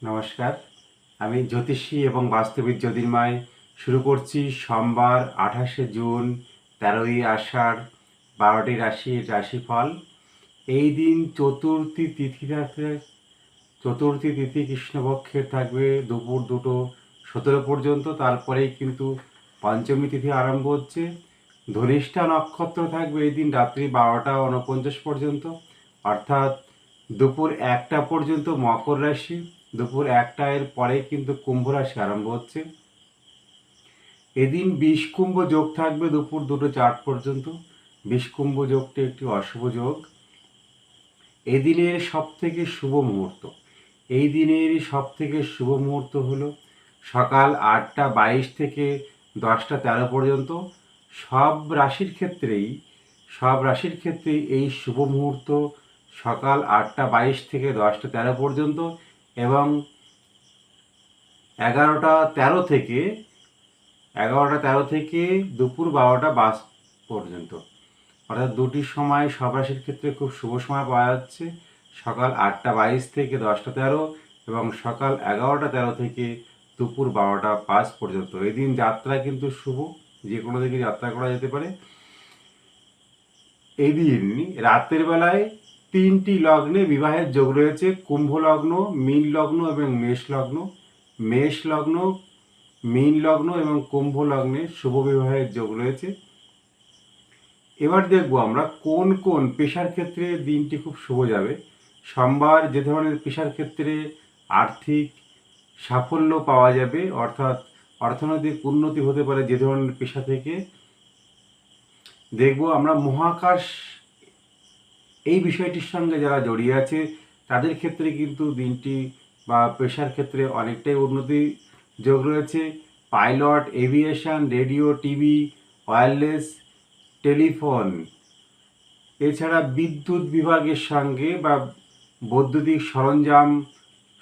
নমস্কার, আমি জ্যোতিষী এবং বাস্তবিক জ্যোতির্ময় শুরু করছি সোমবার 28শে জুন, 13ই আষাঢ়, 12টি রাশির রাশিফল। এই দিন চতুর্থী তিথি থাকবে। চতুর্থী তিথি কৃষ্ণপক্ষের থাকবে দুপুর 2:17 পর্যন্ত। তারপরেই কিন্তু পঞ্চমী তিথি আরম্ভ হচ্ছে। ধনিষ্ঠা নক্ষত্র থাকবে এই দিন রাত্রি 12টা 49 পর্যন্ত, অর্থাৎ দুপুর 1টা পর্যন্ত মকর রাশি। দুপুর 1টা এর পরে কিন্তু কুম্ভ রাশি আরম্ভ হচ্ছে। এদিন বিষকুম্ভ যোগ থাকবে দুপুর 2:04 পর্যন্ত। বিষকুম্ভ যোগটি একটি অশুভ যোগ। এদিনের সব থেকে শুভ মুহূর্ত, এই দিনের সব থেকে শুভ মুহূর্ত হলো সকাল 8টা 22 থেকে 10টা 13 পর্যন্ত। সব রাশির ক্ষেত্রেই এই শুভ মুহূর্ত সকাল 8টা 22 থেকে 10টা 13 পর্যন্ত এবং 11টা 13 থেকে দুপুর 12টা 22 পর্যন্ত, অর্থাৎ দুটি সময় সব রাশির ক্ষেত্রে খুব শুভ সময় পাওয়া যাচ্ছে। সকাল 8টা 22 থেকে 10টা 13 এবং সকাল 11টা 13 থেকে দুপুর 12টা 5 পর্যন্ত। এই দিন যাত্রা কিন্তু শুভ, যে কোনো দিকে যাত্রা করা যেতে পারে। এই দিন রাতের বেলায় 3টি লগ্নে বিবাহের যোগ রয়েছে: কুম্ভ লগ্ন, মীন লগ্ন এবং মেষ লগ্ন। মেষ লগ্ন, মীন লগ্ন এবং কুম্ভ লগ্নে শুভ বিবাহের যোগ রয়েছে। এবার দেখবো আমরা কোন কোন পেশার ক্ষেত্রে দিনটি খুব শুভ যাবে। সোমবার যে ধরনের পেশার ক্ষেত্রে আর্থিক সাফল্য পাওয়া যাবে, অর্থাৎ অর্থনৈতিক উন্নতি হতে পারে যে ধরনের পেশা থেকে। দেখব আমরা মহাকাশ এই বিষয়টির সঙ্গে যারা জড়িয়ে আছে তাদের ক্ষেত্রে কিন্তু দিনটি বা পেশার ক্ষেত্রে অনেকটাই উন্নতি যোগ রয়েছে। Pilot, aviation, radio, TV, wireless telephone, এছাড়া বিদ্যুৎ বিভাগের সঙ্গে বা বৈদ্যুতিক সরঞ্জাম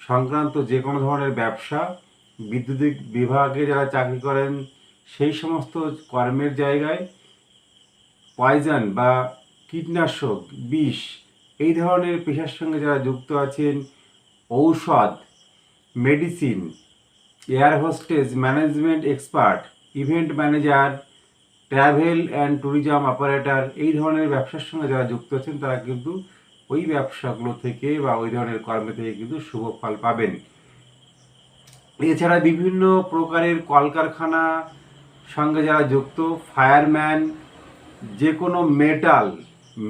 সংক্রান্ত যে কোনো ধরনের ব্যবসা, বিদ্যুতিক বিভাগে যারা চাকরি করেন সেই সমস্ত কর্মের জায়গায় পয়জন বা কীটনাশক, বিষ এই ধরনের পেশার সঙ্গে যারা যুক্ত আছেন, ঔষধ, medicine, air hostess, management expert, event manager, travel and tourism operator, এই ধরনের ব্যবসার সঙ্গে যারা যুক্ত আছেন তারা কিন্তু ওই ব্যবসাগুলো থেকে বা ওই ধরনের কর্মে থেকে কিন্তু শুভ ফল পাবেন। এছাড়া বিভিন্ন প্রকারের কলকারখানা সঙ্গে যারা যুক্ত, ফায়ারম্যান, যে কোনো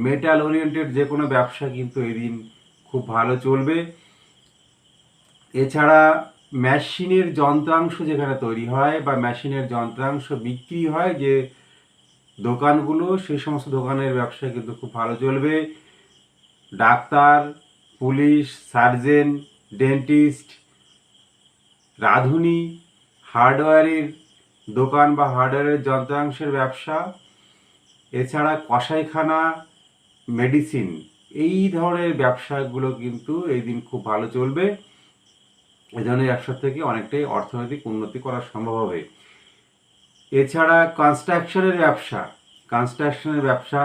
মেটাল ওরিয়েন্টেড যে কোনো ব্যবসা কিন্তু এদিন খুব ভালো চলবে। এছাড়া মেশিনের যন্ত্রাংশ যেখানে তৈরি হয় বা মেশিনের যন্ত্রাংশ বিক্রি হয় যে দোকানগুলো, সেই সমস্ত দোকানের ব্যবসা কিন্তু খুব ভালো চলবে। ডাক্তার, পুলিশ, সার্জেন, ডেন্টিস্ট, রাঁধুনি, হার্ডওয়্যারের দোকান বা হার্ডওয়্যারের যন্ত্রাংশের ব্যবসা, এছাড়া কসাইখানা, মেডিসিন, এই ধরনের ব্যবসাগুলো কিন্তু এই দিন খুব ভালো চলবে। এই ধরনের ব্যবসা থেকে অনেকটাই অর্থনৈতিক উন্নতি করা সম্ভব হবে। এছাড়া কনস্ট্রাকশনের ব্যবসা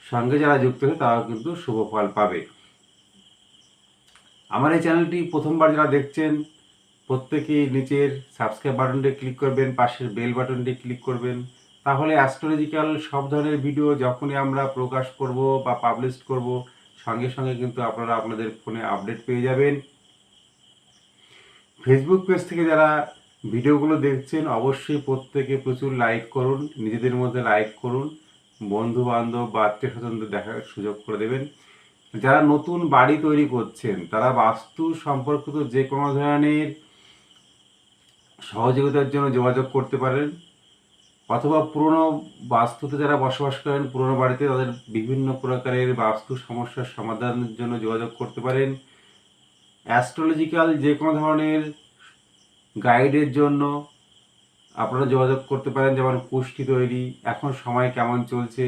সঙ্গে যারা যুক্ত হবে তারাও কিন্তু শুভ ফল পাবে। আমার এই চ্যানেলটি প্রথমবার যারা দেখছেন প্রত্যেকেই নিচের সাবস্ক্রাইব বাটনটি ক্লিক করবেন, পাশের বেল বাটনটি ক্লিক করবেন, তাহলে অ্যাস্ট্রোলজিক্যাল সব ধরনের ভিডিও যখনই আমরা প্রকাশ করব বা পাবলিশ করব সঙ্গে সঙ্গে কিন্তু আপনারা আপনাদের ফোনে আপডেট পেয়ে যাবেন। ফেসবুক পেজ থেকে যারা ভিডিওগুলো দেখছেন অবশ্যই প্রত্যেকে প্রচুর লাইক করুন, নিজেদের মধ্যে লাইক করুন, বন্ধু বান্ধব বা আত্মীয় স্বজনদের দেখার সুযোগ করে দেবেন। যারা নতুন বাড়ি তৈরি করছেন তারা বাস্তু সম্পর্কিত যে কোনো ধরনের সহযোগিতার জন্য যোগাযোগ করতে পারেন, অথবা পুরনো বাস্তুতে যারা বসবাস করেন পুরনো বাড়িতে তাদের বিভিন্ন প্রকারের বাস্তু সমস্যার সমাধানের জন্য যোগাযোগ করতে পারেন। অ্যাস্ট্রোলজিক্যাল যে কোনো ধরনের গাইডের জন্য আপনারা যোগাযোগ করতে পারেন, যেমন কুষ্টি তৈরি, এখন সময় কেমন চলছে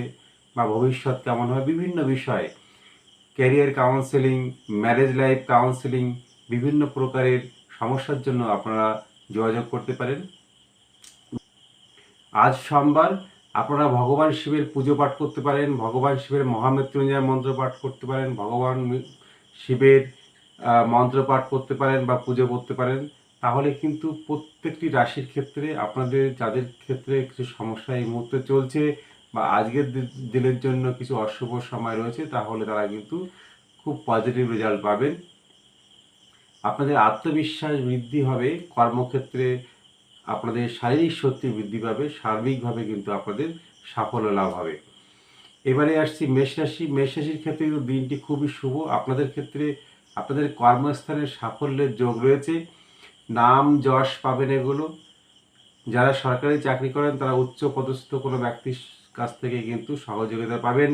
বা ভবিষ্যৎ কেমন হয়, বিভিন্ন বিষয়, career counselling, marriage life counselling, বিভিন্ন প্রকারের সমস্যার জন্য আপনারা যোগাযোগ করতে পারেন। আজ সোমবার, আপনারা ভগবান শিবের পুজো পাঠ করতে পারেন, ভগবান শিবের মহামৃত্যুঞ্জয় মন্ত্র পাঠ করতে পারেন, ভগবান শিবের মন্ত্রপাঠ করতে পারেন বা পুজো করতে পারেন, তাহলে কিন্তু প্রত্যেকটি রাশির ক্ষেত্রে আপনাদের যাদের ক্ষেত্রে কিছু সমস্যা এই মুহূর্তে চলছে বা আজকের দিনের জন্য কিছু অশুভ সময় রয়েছে, তাহলে তারা কিন্তু খুব পজিটিভ রেজাল্ট পাবেন। আপনাদের আত্মবিশ্বাস বৃদ্ধি হবে, কর্মক্ষেত্রে আপনাদের শারীরিক শক্তি বৃদ্ধি পাবে, সার্বিকভাবে কিন্তু আপনাদের সাফল্য লাভ হবে। এবারে আসছি মেষ রাশি। মেষ রাশির ক্ষেত্রে কিন্তু দিনটি খুবই শুভ। আপনাদের ক্ষেত্রে আপনাদের কর্মস্থানে সাফল্যের যোগ রয়েছে, নাম যশ পাবেন এগুলো। যারা সরকারি চাকরি করেন তারা উচ্চ পদস্থ কোনো ব্যক্তির কাছ থেকে কিন্তু সহযোগিতা পাবেন,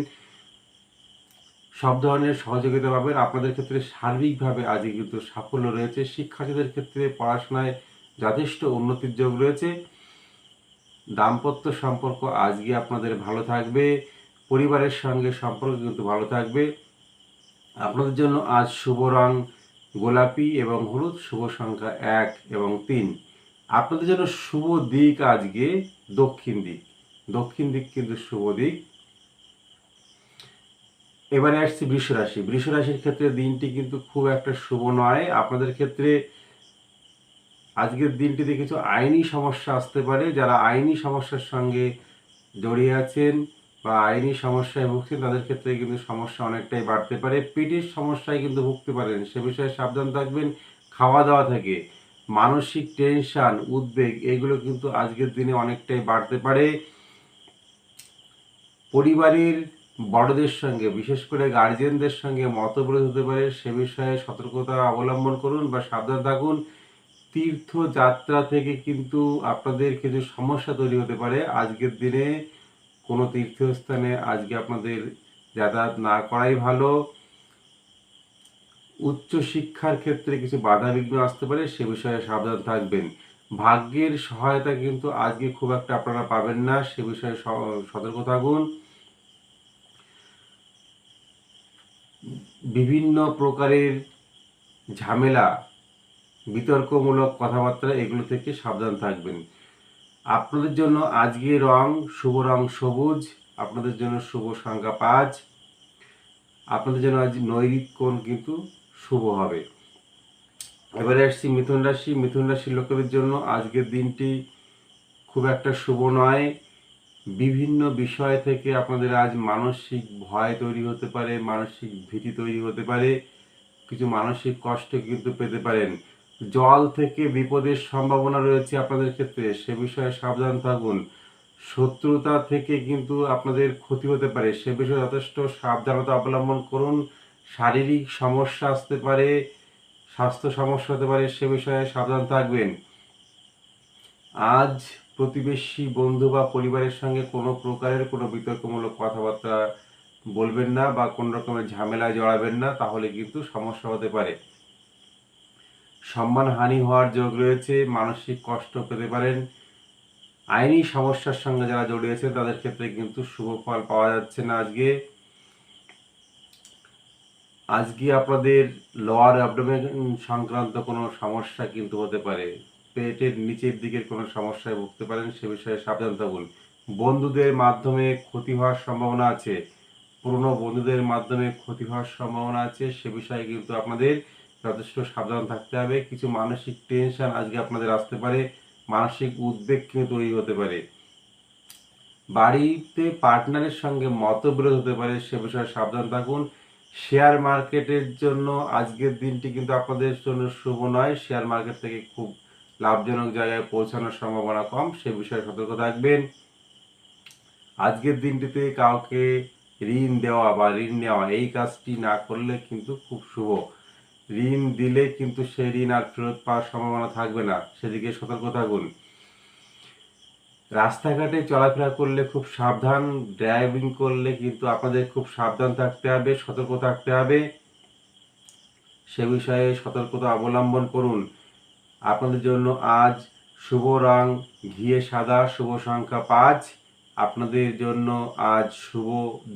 সব ধরনের সহযোগিতা পাবেন। আপনাদের ক্ষেত্রে সার্বিকভাবে আজকে কিন্তু সাফল্য রয়েছে। শিক্ষার্থীদের ক্ষেত্রে পড়াশোনায় যথেষ্ট উন্নতির যোগ রয়েছে। দাম্পত্য সম্পর্ক আজকে আপনাদের ভালো থাকবে, পরিবারের সঙ্গে সম্পর্ক কিন্তু ভালো থাকবে। আপনাদের জন্য আজ শুভ রং গোলাপি এবং হলুদ, শুভ সংখ্যা 1 এবং 3। আপনাদের জন্য শুভ দিক আজকে দক্ষিণ দিক। দক্ষিণ দিক কিন্তু শুভ দিক। এবারে আসছি বৃষ রাশি। বৃষ রাশির ক্ষেত্রে দিনটি কিন্তু খুব একটা শুভ নয়। আপনাদের ক্ষেত্রে আজকের দিনটিতে কিছু আইনি সমস্যা আসতে পারে। যারা আইনি সমস্যার সঙ্গে জড়িয়ে আছেন বা আইনি সমস্যায় ভুগছেন, তাদের ক্ষেত্রে কিন্তু সমস্যা অনেকটাই বাড়তে পারে। পেটের সমস্যায় কিন্তু ভুগতে পারেন, সে বিষয়ে সাবধান থাকবেন। খাওয়া দাওয়া থেকে মানসিক টেনশন, উদ্বেগ এগুলো কিন্তু আজকের দিনে অনেকটাই বাড়তে পারে। পরিবারের বড়দের সঙ্গে, বিশেষ করে গার্জিয়ানদের সঙ্গে মতবিরোধ হতে পারে, সে বিষয়ে সতর্কতা অবলম্বন করুন বা সাবধান থাকুন। তীর্থযাত্রা থেকে কিন্তু আপনাদের কিছু সমস্যা তৈরি হতে পারে। আজকের দিনে কোনো তীর্থস্থানে আজকে আপনাদের যাতায়াত না করাই ভালো। উচ্চশিক্ষার ক্ষেত্রে কিছু বাধাবিঘ্ন আসতে পারে, সে বিষয়ে সাবধান থাকবেন। ভাগ্যের সহায়তা কিন্তু আজকে খুব একটা আপনারা পাবেন না, সে বিষয়ে সতর্ক থাকুন। বিভিন্ন প্রকারের ঝামেলা, বিতর্কমূলক কথাবার্তা এগুলো থেকে সাবধান থাকবেন। আপনাদের জন্য আজকে রং শুভ রং সবুজ, আপনাদের জন্য শুভ সংখ্যা 5। আপনাদের জন্য আজ নৈরিত কোণ কিন্তু শুভ হবে। এবারে আসছি মিথুন রাশি। মিথুন রাশির লোকেদের জন্য আজকের দিনটি খুব একটা শুভ নয়। বিভিন্ন বিষয় থেকে আপনাদের আজ মানসিক ভয় তৈরি হতে পারে, মানসিক ভীতি তৈরি হতে পারে, কিছু মানসিক কষ্ট কিন্তু পেতে পারেন। জল থেকে বিপদের সম্ভাবনা রয়েছে আপনাদের ক্ষেত্রে, সে বিষয়ে সাবধান থাকুন। শত্রুতা থেকে কিন্তু আপনাদের ক্ষতি হতে পারে, সে বিষয়ে যথেষ্ট সাবধানতা অবলম্বন করুন। শারীরিক সমস্যা আসতে পারে, স্বাস্থ্য সমস্যা হতে পারে, সে বিষয়ে সাবধান থাকবেন। আজ প্রতিবেশী, বন্ধু বা পরিবারের সঙ্গে কোনো প্রকারের কোনো বিতর্কমূলক কথাবার্তা বলবেন না বা কোনো রকমের ঝামেলায় জড়াবেন না, তাহলে কিন্তু সমস্যা হতে পারে। সম্মানহানি হওয়ার যোগ রয়েছে, মানসিক কষ্ট পেতে পারেন। আইনি সমস্যার সঙ্গে যারা জড়িয়েছে তাদের ক্ষেত্রে কিন্তু শুভ ফল পাওয়া যাচ্ছে না আজকে। আজকে আপনাদের লোয়ার অ্যাবডোমেন সংক্রান্ত কোনো সমস্যা কিন্তু হতে পারে, পেটের নিচের দিকের কোনো সমস্যায় ভুগতে পারেন, সে বিষয়ে সাবধান থাকুন। বন্ধুদের মাধ্যমে ক্ষতি হওয়ার সম্ভাবনা আছে, পুরনো বন্ধুদের মাধ্যমে ক্ষতি হওয়ার সম্ভাবনা আছে, সে বিষয়ে কিন্তু আপনাদের যথেষ্ট সাবধান থাকতে হবে। কিছু মানসিক টেনশন আজকে আপনাদের আসতে পারে, মানসিক উদ্বেগ কিন্তু তৈরি হতে পারে। বাড়িতে পার্টনারের সঙ্গে মতবিরোধ হতে পারে, সে বিষয়ে সাবধান থাকুন। শেয়ার মার্কেটের জন্য আজকের দিনটি কিন্তু আপনাদের জন্য শুভ নয়। শেয়ার মার্কেট থেকে খুব লাভজনক জায়গায় পৌঁছানোর সম্ভাবনা কম, সে বিষয়ে সতর্ক থাকবেন। আজকের দিনটিতে কাউকে ঋণ দেওয়া বা ঋণ নেওয়া এই কাজটি না করলে কিন্তু খুব শুভ। ঋণ দিলে কিন্তু সেই ঋণ আর ফেরত পাওয়ার সম্ভাবনা থাকবে না, সেদিকে সতর্ক থাকুন। রাস্তাঘাটে চলাফেরা করলে খুব সাবধান, ড্রাইভিং করলে কিন্তু আপনাদের খুব সাবধান থাকতে হবে, সতর্ক থাকতে হবে, সে বিষয়ে সতর্কতা অবলম্বন করুন। আপনাদের জন্য আজ শুভ রং ঘিয়ে সাদা, শুভ সংখ্যা 5। আপনাদের জন্য আজ শুভ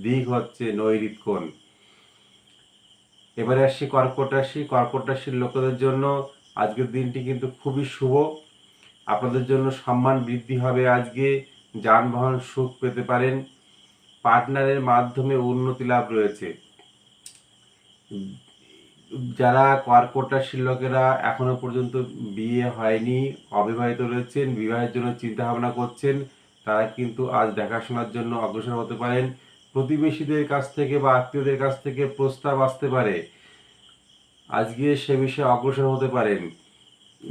দিক হচ্ছে নৈরিত কোণ। এবারে আসছি কর্কট রাশি। কর্কট রাশির লোকেদের জন্য আজকের দিনটি কিন্তু খুবই শুভ। আপনাদের জন্য সম্মান বৃদ্ধি হবে আজকে, যানবাহন সুখ পেতে পারেন, পার্টনারের মাধ্যমে উন্নতি লাভ রয়েছে। যারা কর্কট রাশির লোকেরা এখনো পর্যন্ত বিয়ে হয়নি, অবিবাহিত রয়েছেন, বিবাহের জন্য চিন্তা ভাবনা করছেন, তারা কিন্তু আজ দেখাশোনার জন্য অগ্রসর হতে পারেন। প্রতিবেশীদের কাছ থেকে বা আত্মীয়দের কাছ থেকে প্রস্তাব আসতে পারে, আজকে সে বিষয়ে অগ্রসর হতে পারেন।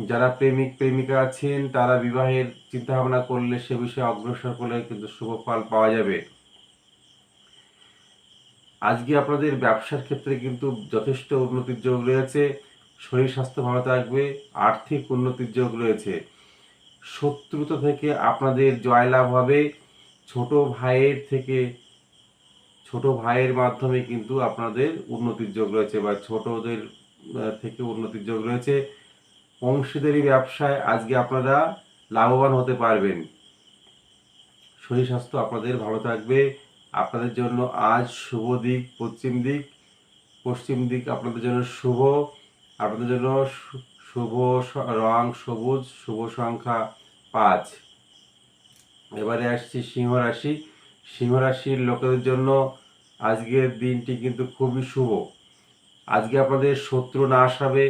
যারা প্রেমিক প্রেমিকা আছেন তারা বিবাহের চিন্তা ভাবনা করলে সে বিষয়ে অগ্রসর হলে কিন্তু শুভ ফল পাওয়া যাবে। আজকে আপনাদের ব্যবসার ক্ষেত্রে কিন্তু যথেষ্ট উন্নতির যোগ রয়েছে, শরীর স্বাস্থ্য ভালো থাকবে, আর্থিক উন্নতির যোগ রয়েছে। শত্রুতা থেকে আপনাদের জয়লাভ হবে। ছোট ভাইয়ের থেকে ছোট ভাইয়ের মাধ্যমে কিন্তু আপনাদের উন্নতির যোগ রয়েছে বা ছোটদের থেকে উন্নতির যোগ রয়েছে। অংশীদারি ব্যবসায় আজকে আপনারা লাভবান হতে পারবেন। শরীর স্বাস্থ্য আপনাদের ভালো থাকবে। আপনাদের জন্য আজ শুভ দিক পশ্চিম দিক। পশ্চিম দিক আপনাদের জন্য শুভ। আপনাদের জন্য শুভ রং সবুজ, শুভ সংখ্যা 5। এবারে আসছি সিংহ রাশি। সিংহ রাশির লোকেদের জন্য আজকের দিনটি কিন্তু খুবই শুভ। আজকে আপনাদের শত্রু নাশ হবে,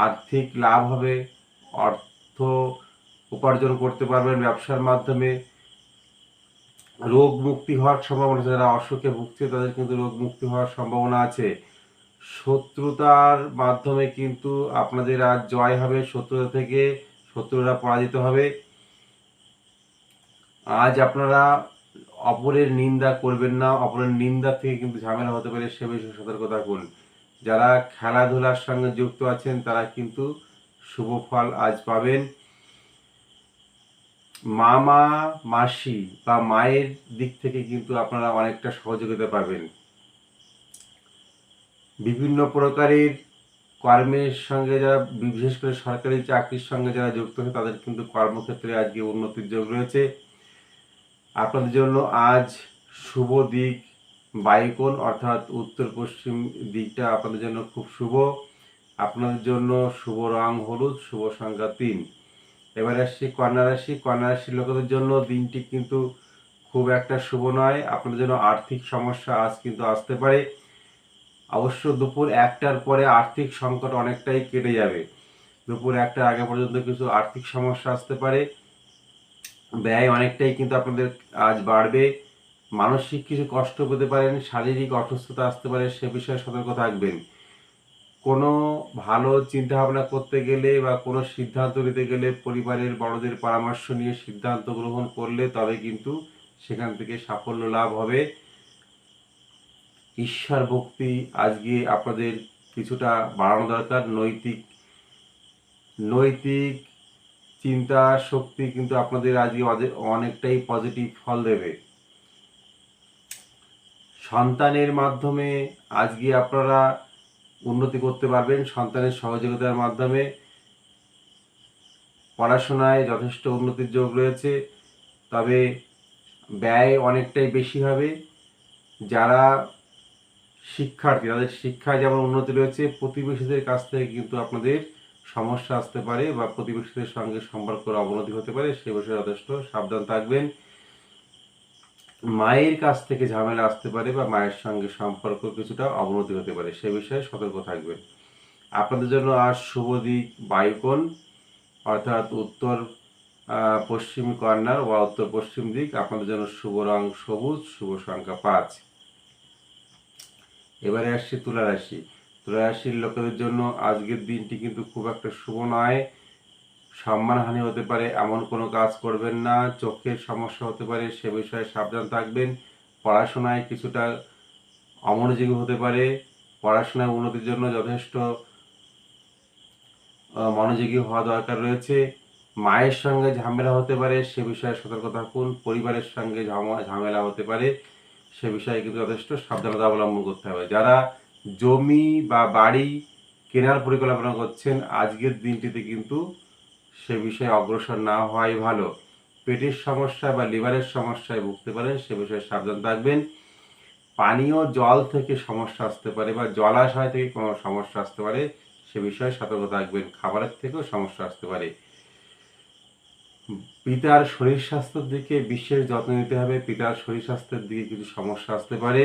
আর্থিক লাভ হবে, অর্থ উপার্জন করতে পারবেন ব্যবসার মাধ্যমে। রোগ মুক্তি হওয়ার সম্ভাবনা আছে, যারা অসুখে ভুগছে তাদের কিন্তু রোগ মুক্তি হওয়ার সম্ভাবনা আছে। শত্রুতার মাধ্যমে কিন্তু আপনাদের আজ জয় হবে, শত্রুতা থেকে শত্রুরা পরাজিত হবে। আজ আপনারা অপরের নিন্দা করবেন না, অপরের নিন্দা থেকে কিন্তু ঝামেলা হতে পারে, সে বিষয়ে সতর্ক থাকুন। যারা খেলাধুলার সঙ্গে যুক্ত আছেন তারা কিন্তু শুভ ফল আজ পাবেন। মামা মাসি বা মায়ের দিক থেকে কিন্তু আপনারা অনেকটা সহযোগিতা পাবেন। বিভিন্ন প্রকারের কর্মের সঙ্গে যারা, বিশেষ করে সরকারি চাকরির সঙ্গে যারা যুক্ত আছে তাদের কিন্তু কর্মক্ষেত্রে আজকে উন্নতির যোগ রয়েছে। আপনাদের জন্য আজ শুভ দিক বায়ুকোণ, অর্থাৎ উত্তর পশ্চিম দিকটা আপনাদের জন্য খুব শুভ। আপনাদের জন্য শুভ রং হলুদ, শুভ সংখ্যা 3। এবার আসছি কন্যা রাশি। কন্যা রাশির লোকেদের জন্য দিনটি কিন্তু খুব একটা শুভ নয়। আপনাদের জন্য আর্থিক সমস্যা আজ কিন্তু আসতে পারে। অবশ্য দুপুর 1টার পরে আর্থিক সংকট অনেকটাই কেটে যাবে। দুপুর 1টার আগে পর্যন্ত কিছু আর্থিক সমস্যা আসতে পারে, ব্যয় অনেকটাই কিন্তু আপনাদের আজ বাড়বে। মানসিক কিছু কষ্ট পেতে পারেন, শারীরিক অসুস্থতা আসতে পারে, সে বিষয়ে সতর্ক থাকবেন। কোনো ভালো চিন্তা ভাবনা করতে গেলে বা কোনো সিদ্ধান্ত নিতে গেলে পরিবারের বড়দের পরামর্শ নিয়ে সিদ্ধান্ত গ্রহণ করলে তবে কিন্তু সেখান থেকে সাফল্য লাভ হবে। ঈশ্বর ভক্তি আজকে আপনাদের কিছুটা বাড়ানো দরকার। নৈতিক চিন্তা শক্তি কিন্তু আপনাদের আজকে অনেকটাই পজিটিভ ফল দেবে। সন্তানের মাধ্যমে আজকে আপনারা উন্নতি করতে পারবেন। সন্তানের সহযোগিতার মাধ্যমে পড়াশোনায় যথেষ্ট উন্নতির যোগ রয়েছে, তবে ব্যয় অনেকটাই বেশি হবে। যারা শিক্ষার্থী তাদের শিক্ষায় যেমন উন্নতি রয়েছে, প্রতিবেশীদের কাছ থেকে কিন্তু আপনাদের সমস্যা আসতে পারে বা প্রতিবেশীদের সঙ্গে সম্পর্কের অবনতি হতে পারে, সে বিষয়ে যথেষ্ট সাবধান থাকবেন। মায়ের কাছ থেকে ঝামেলা আসতে পারে বা মায়ের সঙ্গে সম্পর্ক কিছুটা অবনতি হতে পারে, সে বিষয়ে সতর্ক থাকবেন। আপনাদের জন্য আজ শুভ দিক বায়ুকোণ, অর্থাৎ উত্তর পশ্চিম কর্নার বা উত্তর পশ্চিম দিক। আপনাদের জন্য শুভ রং সবুজ, শুভ সংখ্যা 5। এবারে আসছি তুলা রাশি। তুলা রাশির লোকেদের জন্য আজকের দিনটি কিন্তু খুব একটা শুভ নয়। সম্মানহানি হতে পারে, এমন কোনো কাজ করবেন না। চোখের সমস্যা হতে পারে, সে বিষয়ে সাবধান থাকবেন। পড়াশোনায় কিছুটা অমনোযোগী হতে পারে। পড়াশোনায় উন্নতির জন্য যথেষ্ট মনোযোগী হওয়া দরকার রয়েছে। মায়ের সঙ্গে ঝামেলা হতে পারে, সে বিষয়ে সতর্ক থাকুন। পরিবারের সঙ্গে ঝামেলা হতে পারে, সে বিষয়ে কিন্তু যথেষ্ট সাবধানতা অবলম্বন করতে হবে। যারা জমি বা বাড়ি কেনার পরিকল্পনা করছেন আজকের দিনটিতে কিন্তু সে বিষয়ে অগ্রসর না হওয়াই ভালো। পেটের সমস্যা বা লিভারের সমস্যায় ভুগতে পারেন, সে বিষয়ে সাবধান থাকবেন। পানীয় জল থেকে সমস্যা আসতে পারে বা জলাশয় থেকে কোনো সমস্যা আসতে পারে, সে বিষয়ে সতর্ক থাকবেন। খাবারের থেকেও সমস্যা আসতে পারে। পিতার শরীর স্বাস্থ্যের দিকে বিশেষ যত্ন নিতে হবে। পিতার শরীর স্বাস্থ্যের দিকে কিছু সমস্যা আসতে পারে।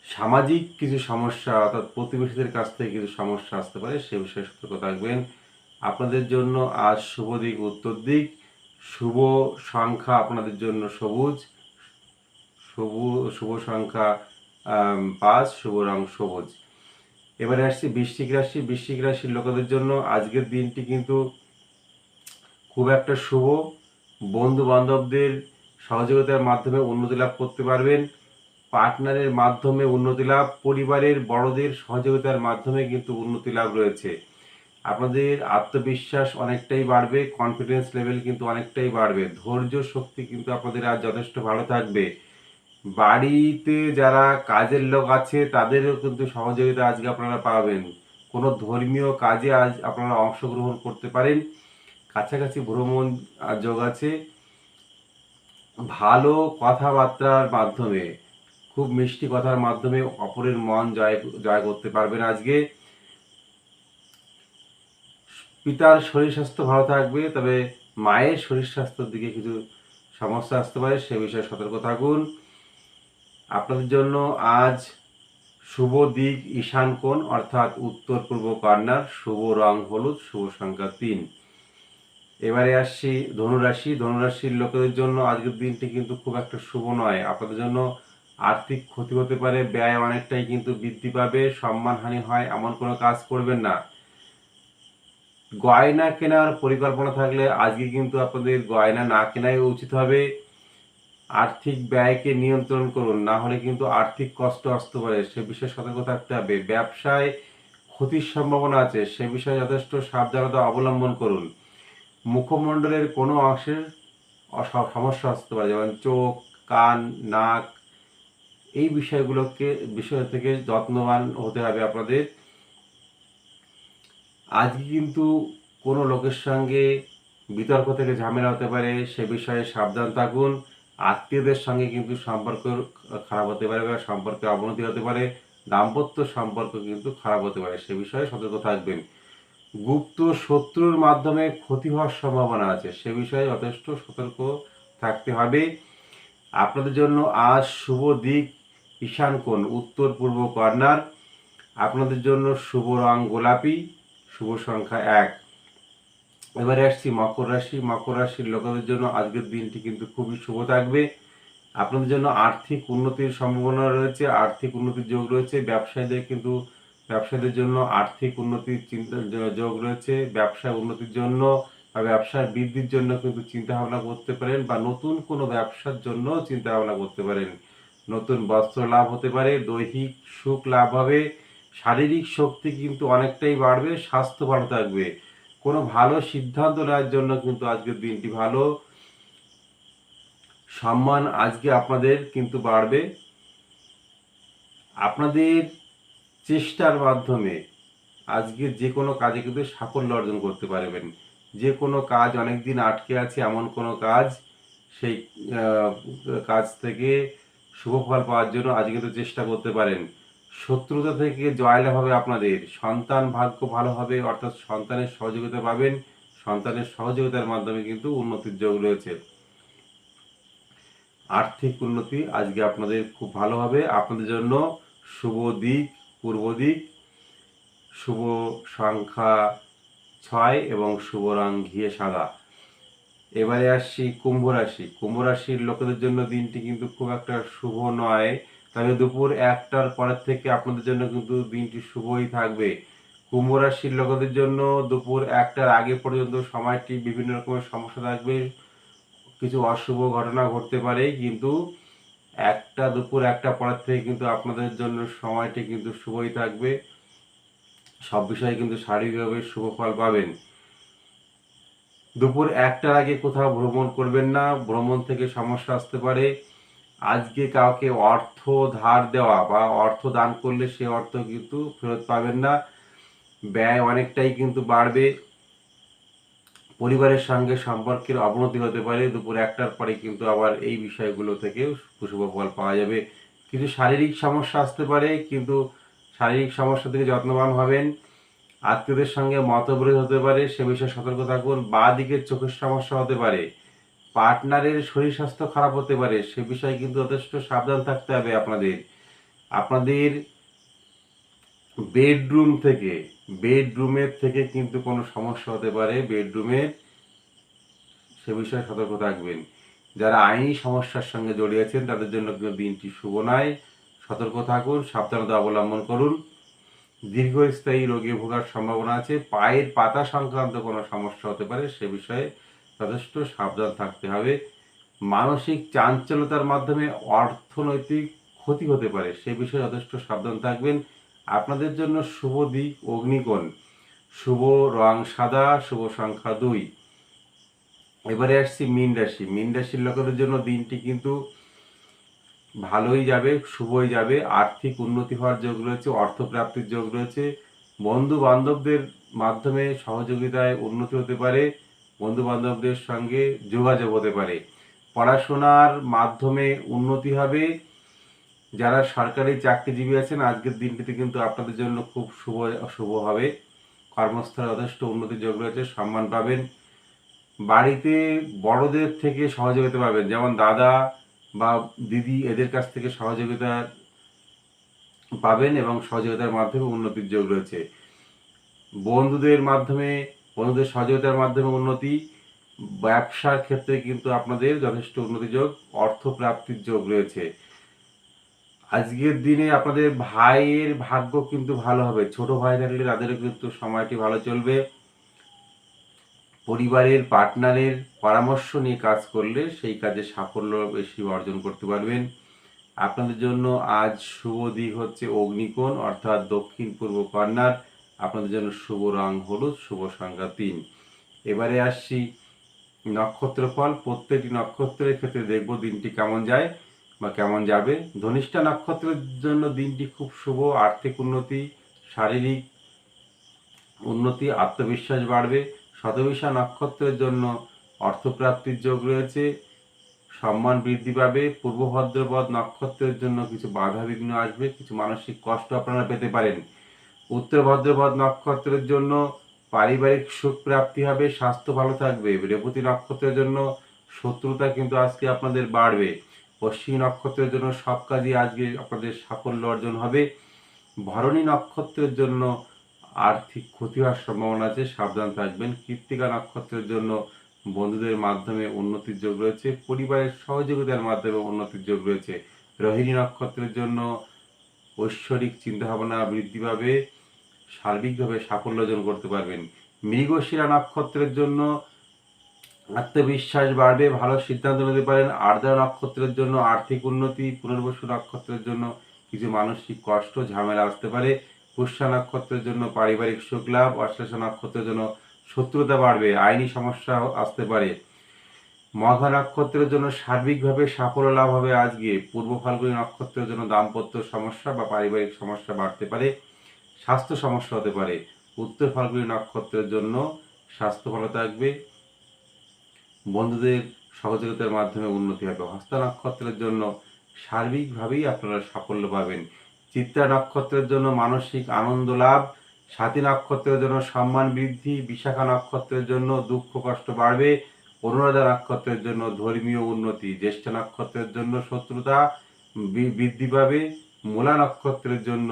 সামাজিক কিছু সমস্যা অর্থাৎ প্রতিবেশীদের কাছ থেকে কিছু সমস্যা আসতে পারে, সে বিষয়ে সতর্ক থাকবেন। আপনাদের জন্য আজ শুভ দিক উত্তর দিক, শুভ সংখ্যা আপনাদের জন্য সবুজ, শুভ শুভ সংখ্যা 5, শুভ রং সবুজ। এবারে আসছি বৃশ্চিক রাশি। বৃশ্চিক রাশির লোকেদের জন্য আজকের দিনটি কিন্তু খুব একটা শুভ। বন্ধু বান্ধবদের সহযোগিতার মাধ্যমে উন্নতি লাভ করতে পারবেন, পার্টনারের মাধ্যমে উন্নতি লাভ, পরিবারের বড়দের সহযোগিতার মাধ্যমে কিন্তু উন্নতি লাভ রয়েছে। আপনাদের আত্মবিশ্বাস অনেকটাই বাড়বে, কনফিডেন্স লেভেল কিন্তু অনেকটাই বাড়বে, ধৈর্য শক্তি কিন্তু আপনাদের আজ যথেষ্ট ভালো থাকবে। বাড়িতে যারা কাজের লোক আছে তাদেরও কিন্তু সহযোগিতা আজকে আপনারা পাবেন। কোনো ধর্মীয় কাজে আজ আপনারা অংশগ্রহণ করতে পারেন, কাছাকাছি ভ্রমণ যোগ আছে। ভালো কথাবার্তার মাধ্যমে, খুব মিষ্টি কথার মাধ্যমে অপরের মন জয় জয় করতে পারবেন আজকে। পিতার শরীর স্বাস্থ্য ভালো থাকবে, তবে মায়ের শরীর স্বাস্থ্যের দিকে কিছু সমস্যা আসতে পারে, সে বিষয়ে সতর্ক থাকুন। আপনাদের জন্য আজ শুভ দিক ঈশান কোণ অর্থাৎ উত্তর পূর্ব কর্নার, শুভ রং হলুদ, শুভ সংখ্যা 3। এবারে আসছি ধনুরাশি। ধনুরাশির লোকেদের জন্য আজকের দিনটি কিন্তু খুব একটা শুভ নয়। আপনাদের জন্য আর্থিক ক্ষতি হতে পারে, ব্যয় অনেকটাই কিন্তু বৃদ্ধি পাবে, সম্মানহানি হয় এমন কোনো কাজ করবেন না। গয়না কেনার পরিকল্পনা থাকলে আজকে কিন্তু আপনাদের গয়না না কেনাই উচিত হবে। আর্থিক ব্যয়কে নিয়ন্ত্রণ করুন, না হলে কিন্তু আর্থিক কষ্ট আসতে পারে, সে বিষয়ে সতর্ক থাকতে হবে। ব্যবসায় ক্ষতির সম্ভাবনা আছে, সে বিষয়ে যথেষ্ট সাবধানতা অবলম্বন করুন। মুখমণ্ডলের কোনো অংশের সমস্যা আসতে পারে, যেমন চোখ, কান, নাক, এই বিষয় থেকে যত্নবান হতে হবে আপনাদের। আজকে কিন্তু কোনো লোকের সঙ্গে বিতর্ক থেকে ঝামেলা হতে পারে, সে বিষয়ে সাবধান থাকুন। আত্মীয়দের সঙ্গে কিন্তু সম্পর্ক খারাপ হতে পারে বা সম্পর্কে অবনতি হতে পারে, দাম্পত্য সম্পর্ক কিন্তু খারাপ হতে পারে, সে বিষয়ে সতর্ক থাকবেন। গুপ্ত শত্রুর মাধ্যমে ক্ষতি হওয়ার সম্ভাবনা আছে, সে বিষয়ে যথেষ্ট সতর্ক থাকতে হবে। আপনাদের জন্য আজ শুভ দিক ঈশান কোণ উত্তর পূর্ব কর্নার, আপনাদের জন্য শুভ রং গোলাপি, শুভ সংখ্যা 1। এবারে আসছি মকর রাশি। মকর রাশির লোকেদের জন্য আজকের দিনটি কিন্তু খুবই শুভ থাকবে। আপনাদের জন্য আর্থিক উন্নতির সম্ভাবনা রয়েছে, আর্থিক উন্নতির যোগ রয়েছে। ব্যবসায়ীদের জন্য আর্থিক উন্নতির যোগ রয়েছে। ব্যবসায় উন্নতির জন্য বা ব্যবসার বৃদ্ধির জন্য কিন্তু চিন্তা ভাবনা করতে পারেন, বা নতুন কোনো ব্যবসার জন্য চিন্তা ভাবনা করতে পারেন। নতুন বস্ত্র লাভ হতে পারে, দৈহিক সুখ লাভ হবে, শারীরিক শক্তি কিন্তু অনেকটাই বাড়বে, স্বাস্থ্য ভালো থাকবে। কোনো ভালো সিদ্ধান্ত নেওয়ার জন্য কিন্তু আজকের দিনটি ভালো। সম্মান আজকে আপনাদের কিন্তু বাড়বে। আপনাদের চেষ্টার মাধ্যমে আজকে যে কোনো কাজে কিন্তু সাফল্য অর্জন করতে পারবেন। যে কোনো কাজ অনেকদিন আটকে আছে এমন কোনো কাজ, সেই কাজ থেকে শুভ ফল পাওয়ার জন্য আজকে কিন্তু চেষ্টা করতে পারেন। শত্রুতা থেকে জয়লাভ হবে আপনাদের, সন্তান ভাগ্য ভালো হবে, অর্থাৎ সন্তানের সহযোগিতা পাবেন, সন্তানের সহযোগিতার মাধ্যমে কিন্তু উন্নতির যোগ রয়েছে। আর্থিক উন্নতি আজকে আপনাদের খুব ভালো হবে। আপনাদের জন্য শুভ দিক পূর্ব দিক, শুভ সংখ্যা 6 এবং শুভ রং ঘিয়ে সাদা। এবারে আসছি কুম্ভ রাশি। কুম্ভ রাশির লোকেদের জন্য দিনটি কিন্তু খুব একটা শুভ নয়, তবে দুপুর 1টার পরের থেকে আপনাদের জন্য কিন্তু দিনটি শুভই থাকবে। কুম্ভ রাশির লোকেদের জন্য দুপুর 1টার আগে পর্যন্ত সময়টি বিভিন্ন রকমের সমস্যা থাকবে, কিছু অশুভ ঘটনা ঘটতে পারে, কিন্তু দুপুর 1টা পরের থেকে কিন্তু আপনাদের জন্য সময়টি কিন্তু শুভই থাকবে। সব বিষয়ে কিন্তু শারীরিকভাবে শুভ ফল পাবেন। দুপুর 1টার আগে কোথাও ভ্রমণ করবেন না, ভ্রমণ থেকে সমস্যা আসতে পারে। আজকে কাউকে অর্থ ধার দেওয়া বা অর্থ দান করলে সে অর্থ কিন্তু ফেরত পাবেন না, ব্যয় অনেকটাই কিন্তু বাড়বে। পরিবারের সঙ্গে সম্পর্কের অবনতি হতে পারে, দুপুর 1টার পরে কিন্তু আবার এই বিষয়গুলো থেকেও শুভ ফল পাওয়া যাবে। কিছু শারীরিক সমস্যা আসতে পারে, কিন্তু শারীরিক সমস্যা থেকে যত্নবান হবেন। আত্মীয়দের সঙ্গে মতবিরোধ হতে পারে, সে বিষয়ে সতর্ক থাকুন। বাঁ দিকের চোখের সমস্যা হতে পারে, পার্টনারের শরীর স্বাস্থ্য খারাপ হতে পারে, সে বিষয়ে কিন্তু যথেষ্ট সাবধান থাকতে হবে আপনাদের। আপনাদের বেডরুমের থেকে কিন্তু কোনো সমস্যা হতে পারে, বেডরুমের, সে বিষয়ে সতর্ক থাকবেন। যারা আইনি সমস্যার সঙ্গে জড়িয়েছেন তাদের জন্য কিন্তু দিনটি শুভ নয়। সতর্ক থাকুন, সাবধানতা অবলম্বন করুন। দীর্ঘস্থায়ী রোগে ভোগার সম্ভাবনা আছে। পায়ের পাতা সংক্রান্ত কোনো সমস্যা হতে পারে, সে বিষয়ে যথেষ্ট সাবধান থাকতে হবে। মানসিক চাঞ্চল্যতার মাধ্যমে অর্থনৈতিক ক্ষতি হতে পারে, সে বিষয়ে যথেষ্ট সাবধান থাকবেন। আপনাদের জন্য শুভ দিক অগ্নিকোণ, শুভ রং সাদা, শুভ সংখ্যা 2। এবারে আসছি মীন রাশি। মীন রাশির লোকেদের জন্য দিনটি কিন্তু ভালোই যাবে, শুভই যাবে। আর্থিক উন্নতি হওয়ার যোগ রয়েছে, অর্থপ্রাপ্তির যোগ রয়েছে। বন্ধু বান্ধবদের মাধ্যমে সহযোগিতায় উন্নতি হতে পারে, বন্ধু বান্ধবদের সঙ্গে যোগাযোগ হতে পারে। পড়াশোনার মাধ্যমে উন্নতি হবে। যারা সরকারি চাকরিজীবী আছেন আজকের দিনটিতে কিন্তু আপনাদের জন্য খুব শুভ হবে। কর্মস্থলে যথেষ্ট উন্নতির যোগ রয়েছে, সম্মান পাবেন। বাড়িতে বড়দের থেকে সহযোগিতা পাবেন, যেমন দাদা বা দিদি, এদের কাছ থেকে সহযোগিতা পাবেন এবং সহযোগিতার মাধ্যমে উন্নতির যোগ রয়েছে। বন্ধুদের সহযোগিতার মাধ্যমে উন্নতি। ব্যবসার ক্ষেত্রে কিন্তু আপনাদের যথেষ্ট উন্নতি যোগ, অর্থপ্রাপ্তির যোগ রয়েছে। আজকের দিনে আপনাদের ভাইয়ের ভাগ্য কিন্তু ভালো হবে। ছোট ভাই থাকলে তাদেরও কিন্তু সময়টি ভালো চলবে। পরিবারের পার্টনারের পরামর্শ নিয়ে কাজ করলে সেই কাজে সাফল্য বেশি অর্জন করতে পারবেন। আপনাদের জন্য আজ শুভ দিক হচ্ছে অগ্নিকোণ, অর্থাৎ দক্ষিণ পূর্ব কর্নার। আপনাদের জন্য শুভ রং হলুদ, শুভ সংখ্যা 3। এবারে আসছি নক্ষত্রফল। প্রত্যেকটি নক্ষত্রের ক্ষেত্রে দেখব দিনটি কেমন যায় বা কেমন যাবে। ধনিষ্ঠা নক্ষত্রের জন্য দিনটি খুব শুভ। আর্থিক উন্নতি, শারীরিক উন্নতি, আত্মবিশ্বাস বাড়বে। শতবিশা নক্ষত্রের জন্য অর্থপ্রাপ্তির যোগ রয়েছে, সম্মান বৃদ্ধি পাবে। পূর্ব ভাদ্রপদ নক্ষত্রের জন্য কিছু বাধা বিঘ্ন আসবে, কিছু মানসিক কষ্ট আপনারা পেতে পারেন। উত্তর ভাদ্রপদ নক্ষত্রের জন্য পারিবারিক সুখ প্রাপ্তি হবে, স্বাস্থ্য ভালো থাকবে। রেবতী নক্ষত্রের জন্য শত্রুতা কিন্তু আজকে আপনাদের বাড়বে। অশ্বিনী নক্ষত্রের জন্য সব কাজই আজকে আপনাদের সাফল্য অর্জন হবে। ভরণী নক্ষত্রের জন্য আর্থিক ক্ষতি হওয়ার সম্ভাবনা আছে, সাবধান থাকবেন। কৃত্তিকা নক্ষত্রের জন্য বন্ধুদের মাধ্যমে উন্নতির যোগ রয়েছে, পরিবারের সহযোগিতার মাধ্যমে উন্নতির যোগ রয়েছে। রোহিণী নক্ষত্রের জন্য ঐশ্বরিক চিন্তাভাবনা বৃদ্ধি পাবে, সার্বিকভাবে সাফল্য অর্জন করতে পারবেন। মৃগশিরা নক্ষত্রের জন্য আত্মবিশ্বাস বাড়বে, ভালো সিদ্ধান্ত নিতে পারেন। আর্দ্রা নক্ষত্রের জন্য আর্থিক উন্নতি। পুনর্বসু নক্ষত্রের জন্য কিছু মানসিক কষ্ট ঝামেলা আসতে পারে। পুষ্যা নক্ষত্রের জন্য পারিবারিক সুখ লাভ। অশ্লেষা নক্ষত্রের জন্য শত্রুতা বাড়বে, আইনি সমস্যা আসতে পারে। মঘা নক্ষত্রের জন্য সার্বিকভাবে সাফল্য লাভ হবে আজকে। পূর্ব ফাল্গুনী নক্ষত্রের জন্য দাম্পত্য সমস্যা বা পারিবারিক সমস্যা বাড়তে পারে, স্বাস্থ্য সমস্যা হতে পারে। উত্তর ফাল্গুনী নক্ষত্রের জন্য স্বাস্থ্য ভালো থাকবে, বন্ধুদের সহযোগিতার মাধ্যমে উন্নতি হবে। হস্তা নক্ষত্রের জন্য সার্বিকভাবেই আপনারা সাফল্য পাবেন। চিত্রা নক্ষত্রের জন্য মানসিক আনন্দ লাভ। স্বাতী নক্ষত্রের জন্য সম্মান বৃদ্ধি। বিশাখা নক্ষত্রের জন্য দুঃখ কষ্ট বাড়বে। অনুরাধা নক্ষত্রের জন্য ধর্মীয় উন্নতি। জ্যেষ্ঠ নক্ষত্রের জন্য শত্রুতা বৃদ্ধি পাবে। মূলা নক্ষত্রের জন্য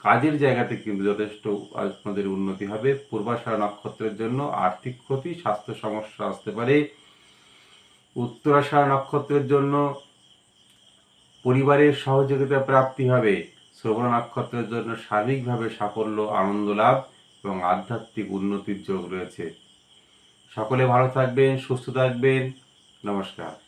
কাজের জায়গাতে কিন্তু যথেষ্ট আপনাদের উন্নতি হবে। পূর্বাষাঢ়া নক্ষত্রের জন্য আর্থিক ক্ষতি, স্বাস্থ্য সমস্যা আসতে পারে। উত্তরাষাঢ়া নক্ষত্রের জন্য পরিবারের সহযোগিতা প্রাপ্তি হবে। শ্রবণ নক্ষত্রের জন্য শারীরিকভাবে সাফল্য, আনন্দ লাভ এবং আধ্যাত্মিক উন্নতির যোগ রয়েছে। সকলে ভালো থাকবেন, সুস্থ থাকবেন। নমস্কার।